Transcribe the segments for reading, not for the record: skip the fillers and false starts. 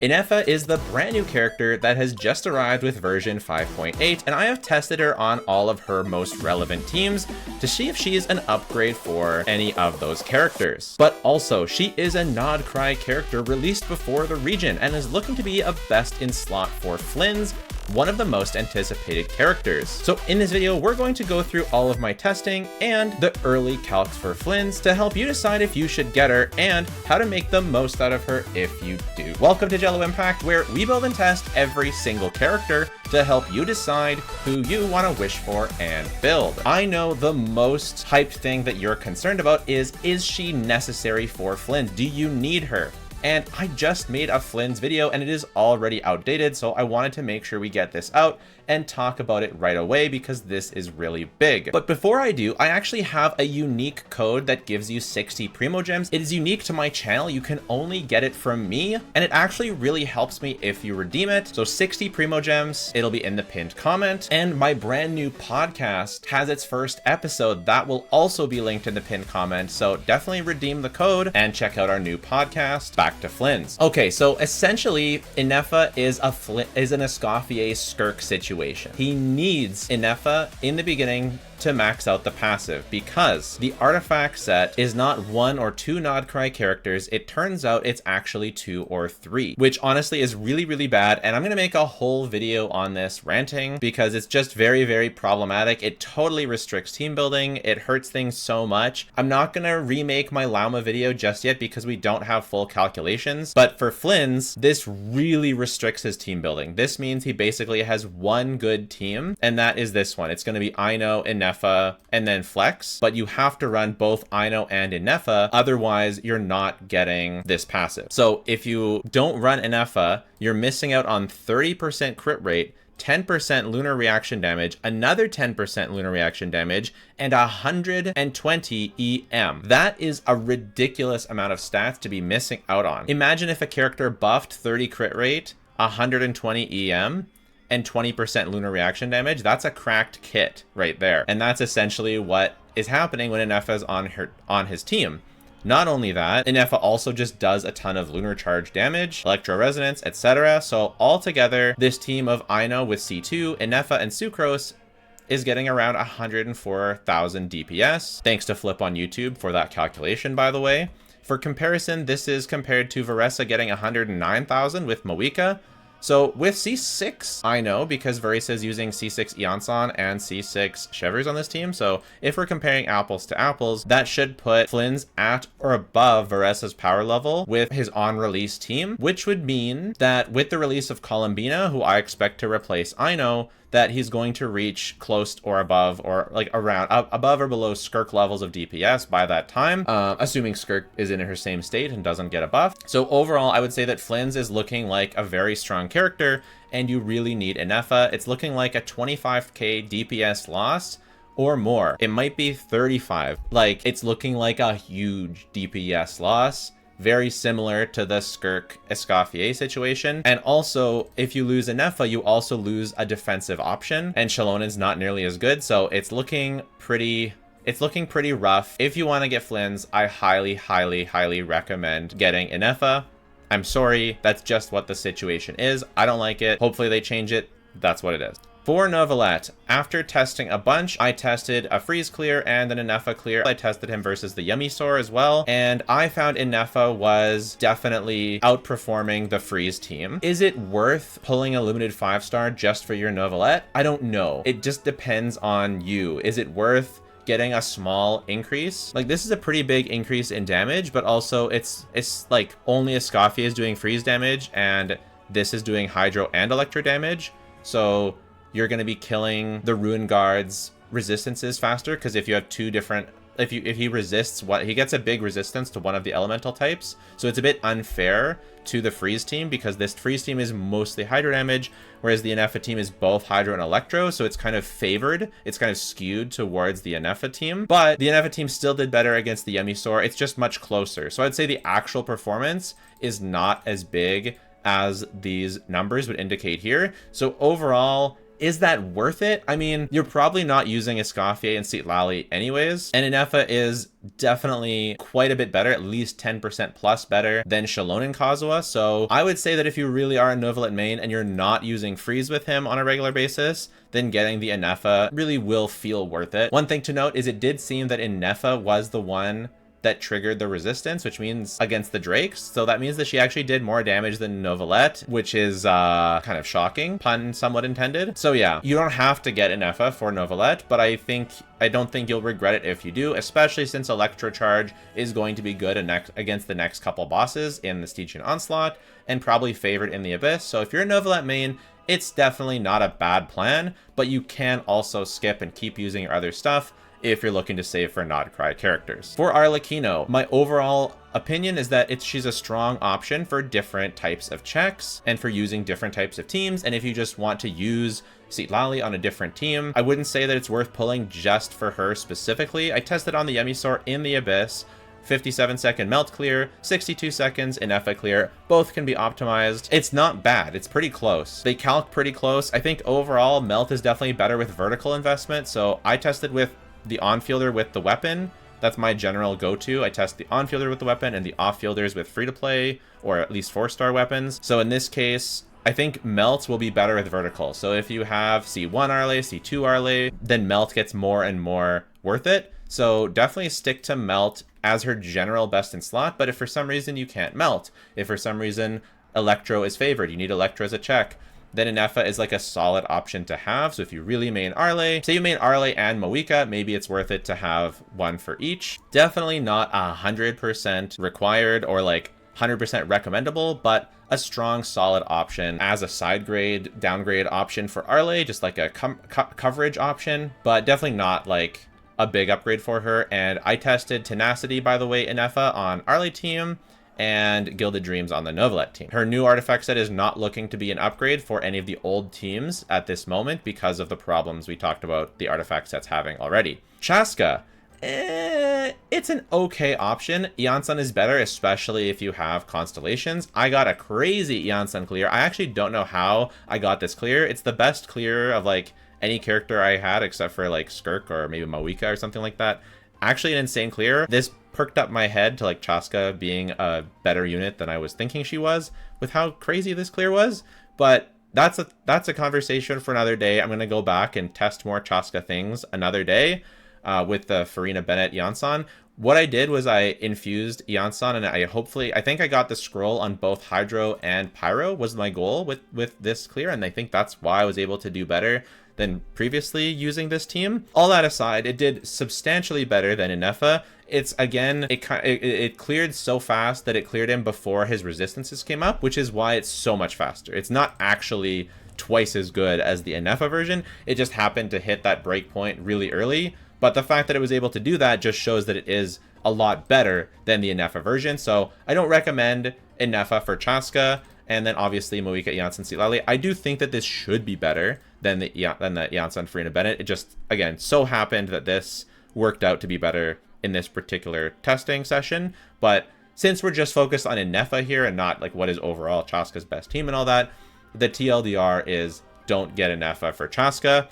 Ineffa is the brand new character that has just arrived with version 5.8, and I have tested her on all of her most relevant teams to see if she is an upgrade for any of those characters. But also, she is a Nod Cry character released before the region and is looking to be a best in slot for Flins, one of the most anticipated characters. So in this video, we're going to go through all of my testing and the early calcs for Flins to help you decide if you should get her and how to make the most out of her if you do. Welcome to Jello Impact, where we build and test every single character to help you decide who you want to wish for and build. I know the most hyped thing that you're concerned about is she necessary for Flins? Do you need her? And I just made a Flins video and it is already outdated, so I wanted to make sure we get this out and talk about it right away because this is really big. But before I do, I actually have a unique code that gives you 60 Primo Gems. It is unique to my channel. You can only get it from me, and it actually really helps me if you redeem it. So 60 Primo Gems, it'll be in the pinned comment, and my brand new podcast has its first episode that will also be linked in the pinned comment. So definitely redeem the code and check out our new podcast. Back to Flins. Okay, so essentially Ineffa is an Escoffier Skirk situation. He needs Ineffa in the beginning to max out the passive because the artifact set is not 1 or 2 Nod Cry characters. It turns out it's actually 2 or 3, which honestly is really, really bad. And I'm going to make a whole video on this ranting because it's just very, very problematic. It totally restricts team building. It hurts things so much. I'm not going to remake my Llama video just yet because we don't have full calculations. But for Flins, this really restricts his team building. This means he basically has one good team, and that is this one. It's going to be Ino, Ineffa, and then Flex, but you have to run both Ino and Ineffa, otherwise you're not getting this passive. So if you don't run Ineffa, you're missing out on 30% crit rate, 10% lunar reaction damage, another 10% lunar reaction damage, and 120 EM. That is a ridiculous amount of stats to be missing out on. Imagine if a character buffed 30 crit rate, 120 EM, and 20% lunar reaction damage. That's a cracked kit right there. And that's essentially what is happening when Ineffa is on his team. Not only that, Ineffa also just does a ton of lunar charge damage, electro resonance, etc. So altogether, this team of Ino with C2, Ineffa, and Sucrose is getting around 104,000 DPS. Thanks to Flip on YouTube for that calculation, by the way. For comparison, this is compared to Varesa getting 109,000 with Moika. So with C6, I know because Varesa is using C6 Eonson and C6 Shevers on this team. So if we're comparing apples to apples, that should put Flins at or above Varesa's power level with his on-release team, which would mean that with the release of Columbina, who I expect to replace Ino, that he's going to reach close or above or like around above or below Skirk levels of DPS by that time, assuming Skirk is in her same state and doesn't get a buff. So overall, I would say that Flins is looking like a very strong character and you really need Ineffa. It's looking like a 25k DPS loss or more. It might be 35. Like, it's looking like a huge DPS loss. Very similar to the Skirk Escoffier situation. And also, if you lose Ineffa, you also lose a defensive option, and Shalonen's not nearly as good, so it's looking pretty rough. If you want to get Flins, I highly, highly, highly recommend getting Ineffa. I'm sorry, that's just what the situation is. I don't like it. Hopefully they change it. That's what it is. For Neuvillette, after testing a bunch, I tested a freeze clear and an Ineffa clear. I tested him versus the Yoimiya as well, and I found Ineffa was definitely outperforming the freeze team. Is it worth pulling a limited 5-star just for your Neuvillette? I don't know. It just depends on you. Is it worth getting a small increase? Like, this is a pretty big increase in damage, but also it's like only Escoffier is doing freeze damage and this is doing hydro and electro damage. So you're going to be killing the Ruin Guard's resistances faster, because if you have two different, if he resists what, he gets a big resistance to one of the elemental types. So it's a bit unfair to the freeze team because this freeze team is mostly hydro damage, whereas the Ineffa team is both hydro and electro. So it's kind of favored. It's kind of skewed towards the Ineffa team, but the Ineffa team still did better against the Yoimiya. It's just much closer. So I'd say the actual performance is not as big as these numbers would indicate here. So overall, Is that worth it? I mean, you're probably not using Escoff and Citlali anyways, and Ineffa is definitely quite a bit better, at least 10% plus better than Shalon and Kazuha. So I would say that if you really are a Neuvillette main and you're not using freeze with him on a regular basis, then getting the Ineffa really will feel worth it. One thing to note is it did seem that Ineffa was the one that triggered the resistance, which means against the Drakes. So that means that she actually did more damage than Neuvillette, which is kind of shocking, pun somewhat intended. So yeah, you don't have to get Ineffa for Neuvillette, but I don't think you'll regret it if you do, especially since Electro Charge is going to be good against the next couple bosses in the Stygian Onslaught, and probably favored in the Abyss. So if you're a Neuvillette main, it's definitely not a bad plan, but you can also skip and keep using your other stuff if you're looking to save for Nodcry characters. For Arlecchino, my overall opinion is that she's a strong option for different types of checks and for using different types of teams. And if you just want to use Citlali on a different team, I wouldn't say that it's worth pulling just for her specifically. I tested on the Emisaur in the Abyss. 57-second melt clear, 62 seconds Ineffa clear. Both can be optimized. It's not bad. It's pretty close. They calc pretty close. I think overall melt is definitely better with vertical investment. So I tested with the on-fielder with the weapon. That's my general go-to. I test the on-fielder with the weapon and the off-fielders with free-to-play or at least 4-star weapons. So in this case, I think melt will be better with vertical. So if you have C1 Arle, C2 Arle, then melt gets more and more worth it. So definitely stick to melt as her general best in slot. But if for some reason you can't melt, if for some reason Electro is favored, you need Electro as a check, then Ineffa is like a solid option to have. So if you really main Arle, say you main Arle and Moika, maybe it's worth it to have one for each. Definitely not 100% required or like 100% recommendable, but a strong, solid option as a side grade, downgrade option for Arle, just like a coverage option, but definitely not like a big upgrade for her. And I tested Tenacity, by the way, Ineffa on Arle team, and Gilded Dreams on the Neuvillette team. Her new artifact set is not looking to be an upgrade for any of the old teams at this moment because of the problems we talked about the artifact sets having already. Chasca, it's an okay option. Iansan is better, especially if you have constellations. I got a crazy Iansan clear. I actually don't know how I got this clear. It's the best clear of like any character I had except for like Skirk or maybe Moika or something like that. Actually an insane clear. This perked up my head to like Chasca being a better unit than I was thinking she was with how crazy this clear was. But that's a conversation for another day. I'm going to go back and test more Chasca things another day with the Farina Bennett Iansan. What I did was I infused Iansan, and I think I got the scroll on both Hydro and Pyro was my goal with this clear, and I think that's why I was able to do better than previously using this team. All that aside, it did substantially better than Ineffa. It's again, it cleared so fast that it cleared him before his resistances came up, which is why it's so much faster. It's not actually twice as good as the Ineffa version. It just happened to hit that breakpoint really early. But the fact that it was able to do that just shows that it is a lot better than the Ineffa version. So I don't recommend Ineffa for Chasca, and then obviously Moika, Iansan, Citlali. I do think that this should be better than the Iansan Farina Bennett. It just, again, so happened that this worked out to be better in this particular testing session. But since we're just focused on Ineffa here and not like what is overall Chasca's best team and all that, the TLDR is don't get Ineffa for Chasca.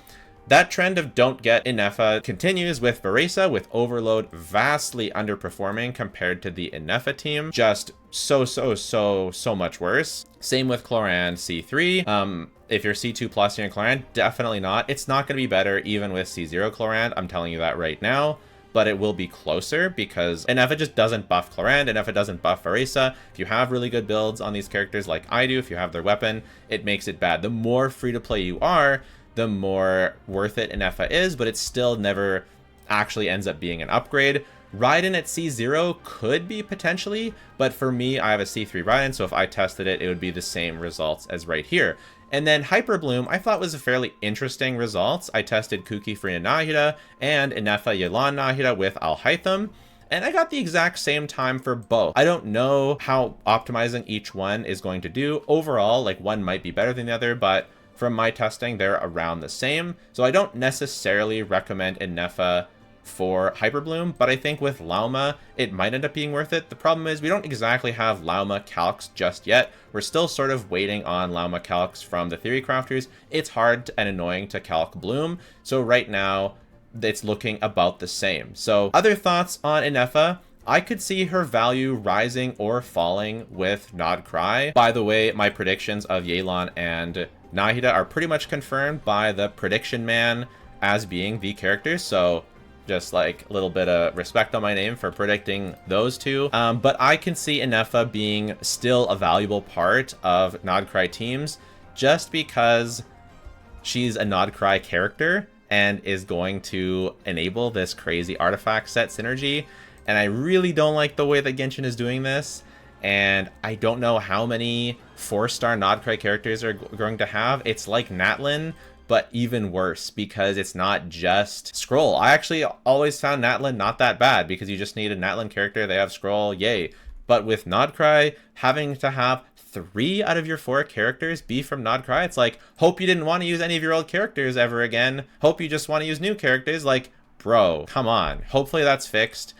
That trend of don't get Ineffa continues with Varesa, with Overload vastly underperforming compared to the Ineffa team. Just so much worse. Same with Clorinde C3. If you're C2 plus here in Clorinde, definitely not. It's not going to be better even with C0 Clorinde. I'm telling you that right now. But it will be closer because Ineffa just doesn't buff Clorinde. Ineffa doesn't buff Varesa. If you have really good builds on these characters like I do, if you have their weapon, it makes it bad. The more free to play you are, the more worth it Ineffa is, but it still never actually ends up being an upgrade. Raiden at C0 could be potentially, but for me, I have a C3 Raiden, so if I tested it, it would be the same results as right here. And then Hyper Bloom, I thought was a fairly interesting results. I tested Kuki Farina Nahida and Ineffa Yelan Nahida with Haitham, and I got the exact same time for both. I don't know how optimizing each one is going to do. Overall, like one might be better than the other, but from my testing, they're around the same. So I don't necessarily recommend Ineffa for Hyperbloom, but I think with Lauma, it might end up being worth it. The problem is we don't exactly have Lauma calcs just yet. We're still sort of waiting on Lauma calcs from the Theory Crafters. It's hard and annoying to calc Bloom, so right now it's looking about the same. So other thoughts on Ineffa? I could see her value rising or falling with Nod Cry. By the way, my predictions of Yelan and Nahida are pretty much confirmed by the prediction man as being the characters, so just like a little bit of respect on my name for predicting those two. But I can see Ineffa being still a valuable part of Nod Cry teams just because she's a Nod Cry character and is going to enable this crazy artifact set synergy. And I really don't like the way that Genshin is doing this. And I don't know how many 4-star Nod Cry characters are going to have. It's like Natlin, but even worse because it's not just Scroll. I actually always found Natlin not that bad because you just need a Natlin character, they have Scroll, yay. But with Nod Cry, having to have 3 out of your 4 characters be from Nod Cry, it's like, hope you didn't want to use any of your old characters ever again. Hope you just want to use new characters. Like, bro, come on. Hopefully that's fixed.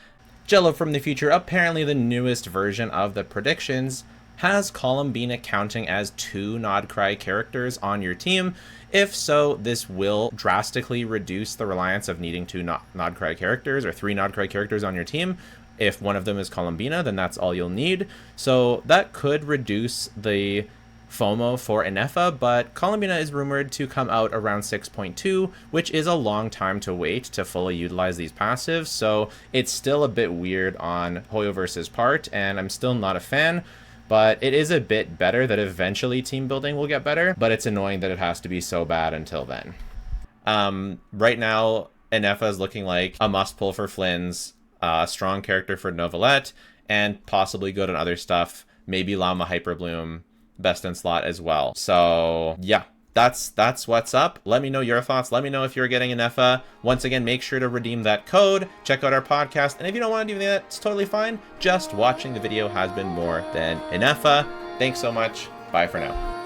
Jello from the future, apparently the newest version of the predictions has Columbina counting as 2 Nod Cry characters on your team. If so, this will drastically reduce the reliance of needing 2 Nod Cry characters or 3 Nod Cry characters on your team. If one of them is Columbina, then that's all you'll need. So that could reduce the FOMO for Ineffa, but Columbina is rumored to come out around 6.2, which is a long time to wait to fully utilize these passives, so it's still a bit weird on Hoyoverse's part, and I'm still not a fan. But it is a bit better that eventually team building will get better, but it's annoying that it has to be so bad until then. Right now, Ineffa is looking like a must-pull for Flins, a strong character for Neuvillette, and possibly good on other stuff, maybe Llama Hyperbloom, best in slot as well. So yeah, that's what's up. Let me know your thoughts. Let me know if you're getting Ineffa. Once again, make sure to redeem that code. Check out our podcast. And if you don't want to do that, it's totally fine. Just watching the video has been more than Ineffa. Thanks so much. Bye for now.